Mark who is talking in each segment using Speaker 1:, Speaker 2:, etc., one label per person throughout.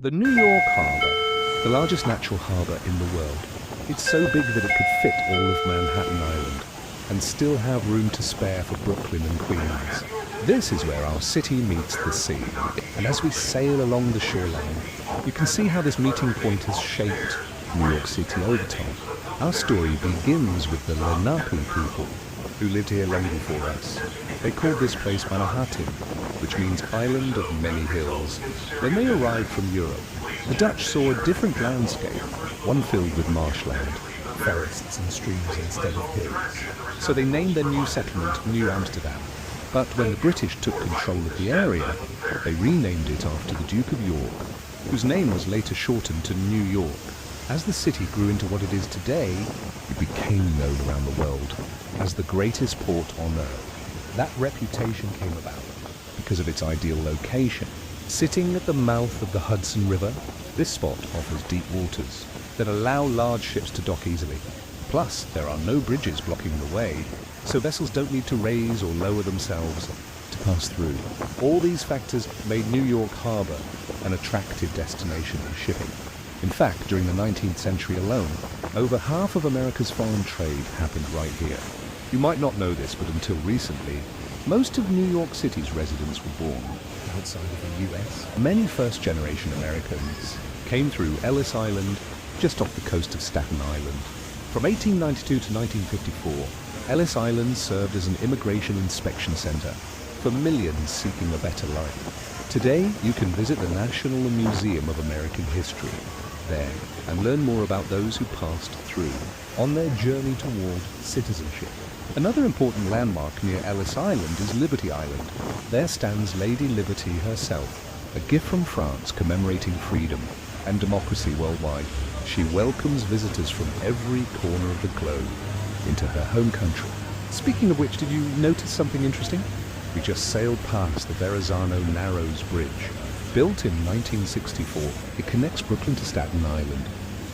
Speaker 1: The New York Harbor, the largest natural harbor in the world. It's so big that it could fit all of Manhattan Island and still have room to spare for Brooklyn and Queens. This is where our city meets the sea. And as we sail along the shoreline, you can see how this meeting point has shaped New York City over time. Our story begins with the Lenape people, who lived here long before us. They called this place Manhattan, which means island of many hills. When they arrived from Europe, the Dutch saw a different landscape, one filled with marshland, forests and streams instead of hills. So they named their new settlement New Amsterdam. But when the British took control of the area, they renamed it after the Duke of York, whose name was later shortened to New York. As the city grew into what it is today, it became known around the world as the greatest port on earth. That reputation came about because of its ideal location. Sitting at the mouth of the Hudson River, this spot offers deep waters that allow large ships to dock easily. Plus, there are no bridges blocking the way, so vessels don't need to raise or lower themselves to pass through. All these factors made New York Harbor an attractive destination for shipping. In fact, during the 19th century alone, over half of America's foreign trade happened right here. You might not know this, but until recently, most of New York City's residents were born outside of the US. Many first-generation Americans came through Ellis Island, just off the coast of Staten Island. From 1892 to 1954, Ellis Island served as an immigration inspection center for millions seeking a better life. Today, you can visit the National Museum of American History there and learn more about those who passed through on their journey toward citizenship. Another important landmark near Ellis Island is Liberty Island. There stands Lady Liberty herself, a gift from France commemorating freedom and democracy worldwide. She welcomes visitors from every corner of the globe into her home country. Speaking of which, did you notice something interesting? We just sailed past the Verrazano Narrows Bridge. Built in 1964, it connects Brooklyn to Staten Island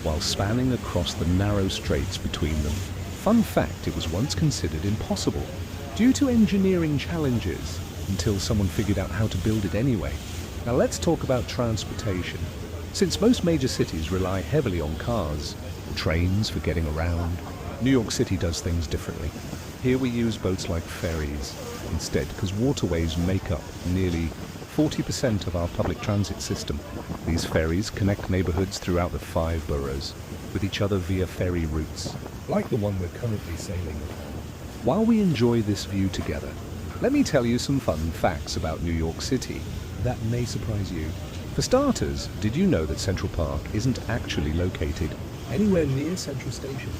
Speaker 1: while spanning across the narrow straits between them. Fun fact, it was once considered impossible due to engineering challenges until someone figured out how to build it anyway. Now let's talk about transportation. Since most major cities rely heavily on cars, trains for getting around, New York City does things differently. Here we use boats like ferries instead, because waterways make up nearly 40% of our public transit system. These ferries connect neighborhoods throughout the 5 boroughs with each other via ferry routes, like the one we're currently sailing on. While we enjoy this view together, let me tell you some fun facts about New York City that may surprise you. For starters, did you know that Central Park isn't actually located anywhere near Central Station?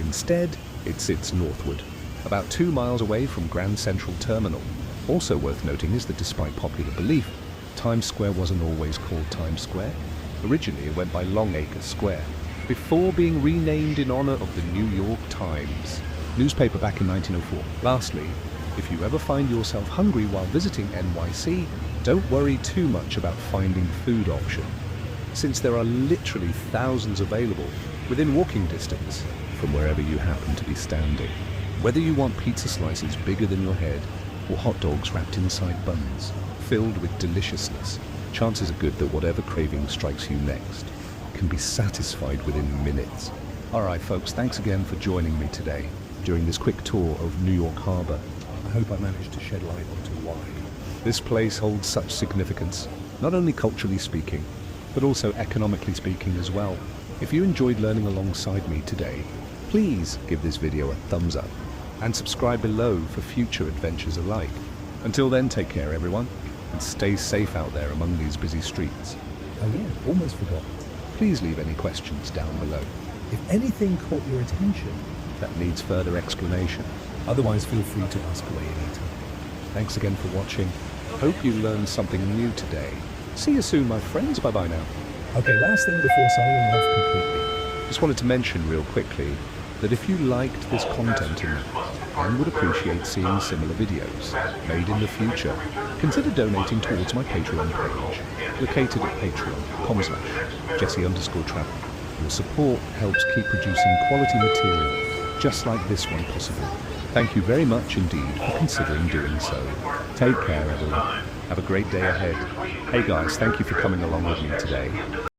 Speaker 1: Instead, it sits northward, about 2 miles away from Grand Central Terminal. Also worth noting is that despite popular belief, Times Square wasn't always called Times Square. Originally, it went by Longacre Square, before being renamed in honor of the New York Times newspaper back in 1904. Lastly, if you ever find yourself hungry while visiting NYC, don't worry too much about finding food options, since there are literally thousands available within walking distance from wherever you happen to be standing. Whether you want pizza slices bigger than your head or hot dogs wrapped inside buns filled with deliciousness, chances are good that whatever craving strikes you next can be satisfied within minutes. Alright folks, thanks again for joining me today during this quick tour of New York Harbor. I hope I managed to shed light onto why this place holds such significance, not only culturally speaking, but also economically speaking as well. If you enjoyed learning alongside me today, please give this video a thumbs up and subscribe below for future adventures alike. Until then, take care everyone, and stay safe out there among these busy streets. Oh yeah, almost forgot. Please leave any questions down below. If anything caught your attention that needs further explanation, otherwise feel free to ask away anytime. Thanks again for watching. Hope you learned something new today. See you soon, my friends. Bye-bye now. Okay, last thing before signing off completely. Just wanted to mention real quickly that if you liked this content and would appreciate seeing similar videos made in the future, consider donating towards my Patreon page, located at patreon.com/Jesse_Travel. Your support helps keep producing quality material just like this one possible. Thank you very much indeed for considering doing so. Take care, everyone. Have a great day ahead. Hey guys, thank you for coming along with me today.